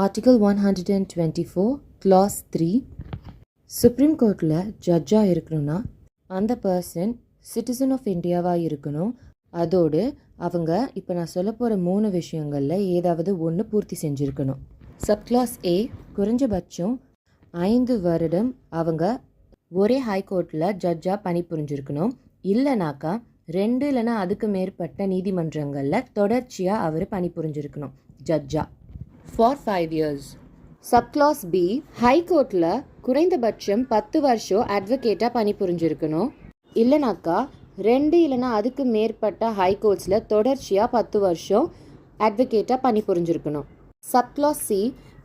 Article 124, Clause 3 supreme கோர்ட்டில் ஜட்ஜாக இருக்கணும்னா அந்த பர்சன் சிட்டிசன் ஆஃப் இந்தியாவாக இருக்கணும். அதோடு அவங்க இப்போ நான் சொல்ல போகிற 3 விஷயங்களில் ஏதாவது ஒன்று பூர்த்தி செஞ்சுருக்கணும். சப்கிளாஸ் ஏ, குறைஞ்சபட்சம் 5 வருடம் அவங்க ஒரே ஹைகோர்ட்டில் ஜட்ஜாக பணிபுரிஞ்சிருக்கணும். இல்லைனாக்கா 2 இல்லைனா அதுக்கு மேற்பட்ட நீதிமன்றங்களில் தொடர்ச்சியாக அவர் பணிபுரிஞ்சிருக்கணும் ஜட்ஜா ஃபார் 5 years. சப்கிளாஸ் பி, ஹைகோர்ட்டில் குறைந்தபட்சம் 10 வருஷம் அட்வொகேட்டாக பணிபுரிஞ்சிருக்கணும். இல்லைனாக்கா 2 இல்லைனா அதுக்கு மேற்பட்ட ஹைகோர்ட்ஸில் தொடர்ச்சியாக 10 வருஷம் அட்வொகேட்டாக பணிபுரிஞ்சிருக்கணும். சப்கிளாஸ் சி,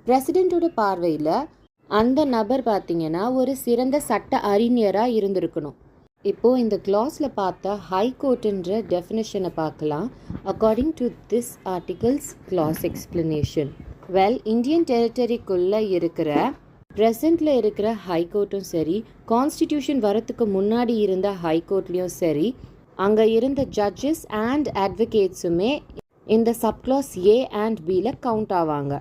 பிரசிடெண்ட்டோட பார்வையில் அந்த நபர் பார்த்திங்கன்னா ஒரு சிறந்த சட்ட அறிஞராக இருந்திருக்கணும். இப்போது இந்த கிளாஸில் பார்த்த ஹைகோர்ட்டுன்ற டெஃபினேஷனை பார்க்கலாம். According to this articles clause explanation. Indian டெரிட்டரிக்குள்ளே இருக்கிற ப்ரெசண்டில் இருக்கிற ஹைகோர்ட்டும் சரி, கான்ஸ்டிடியூஷன் வரத்துக்கு முன்னாடி இருந்த ஹைகோர்ட்லேயும் சரி, அங்கே இருந்த ஜட்ஜஸ் அண்ட் அட்வொகேட்ஸுமே இந்த சப்கிளாஸ் ஏ அண்ட் பியில் கவுண்ட் ஆவாங்க.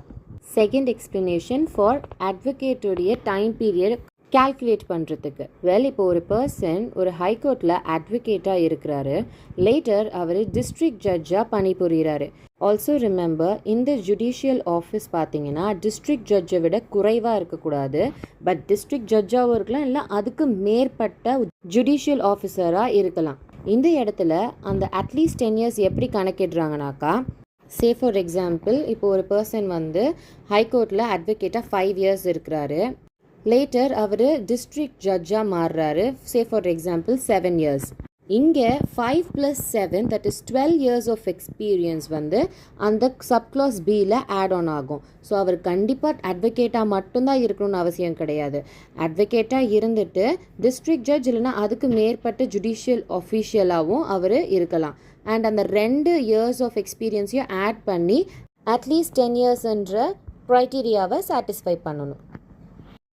செகண்ட் எக்ஸ்பிளனேஷன் ஃபார் அட்வொகேட்டுடைய டைம் பீரியட் கால்குலேட் பண்ணுறதுக்கு. இப்போ ஒரு பர்சன் ஒரு ஹைகோர்ட்டில் அட்வொகேட்டாக இருக்கிறாரு, லேட்டர் அவர் டிஸ்ட்ரிக்ட் ஜட்ஜாக பணிபுரிகிறாரு. ஆல்சோ ரிமெம்பர், இந்த ஜுடிஷியல் ஆஃபீஸ் பார்த்தீங்கன்னா டிஸ்ட்ரிக்ட் ஜட்ஜை விட குறைவாக இருக்கக்கூடாது, பட் டிஸ்ட்ரிக்ட் ஜட்ஜாகவும் இருக்கலாம், இல்லை அதுக்கு மேற்பட்ட ஜுடிஷியல் ஆஃபீஸராக இருக்கலாம். இந்த இடத்துல அந்த அட்லீஸ்ட் 10 years எப்படி கணக்கிடுறாங்கனாக்கா, சே ஃபார் எக்ஸாம்பிள், இப்போ ஒரு பர்சன் ஹைகோர்ட்டில் அட்வொகேட்டாக 5 years இருக்கிறாரு, லேட்டர் அவர் டிஸ்ட்ரிக்ட் ஜட்ஜாக மாறுறாரு, சே ஃபார் எக்ஸாம்பிள் 7 years. இங்கே 5 + 7 that is 12 years of experience அந்த சப்கிளாஸ் பியில் ஆட் ஆன் ஆகும். ஸோ அவர் கண்டிப்பாக அட்வொகேட்டாக மட்டும்தான் இருக்கணும்னு அவசியம் கிடையாது. அட்வொகேட்டாக இருந்துட்டு டிஸ்ட்ரிக்ட் ஜட்ஜ் இல்லைனா அதுக்கு மேற்பட்ட ஜுடிஷியல் ஆஃபீஷியலாகவும் அவர் இருக்கலாம். அண்ட் அந்த 2 years ஆஃப் எக்ஸ்பீரியன்ஸையும் ஆட் பண்ணி அட்லீஸ்ட் 10 yearsன்ற க்ரைட்டீரியாவை சாட்டிஸ்ஃபை பண்ணணும்.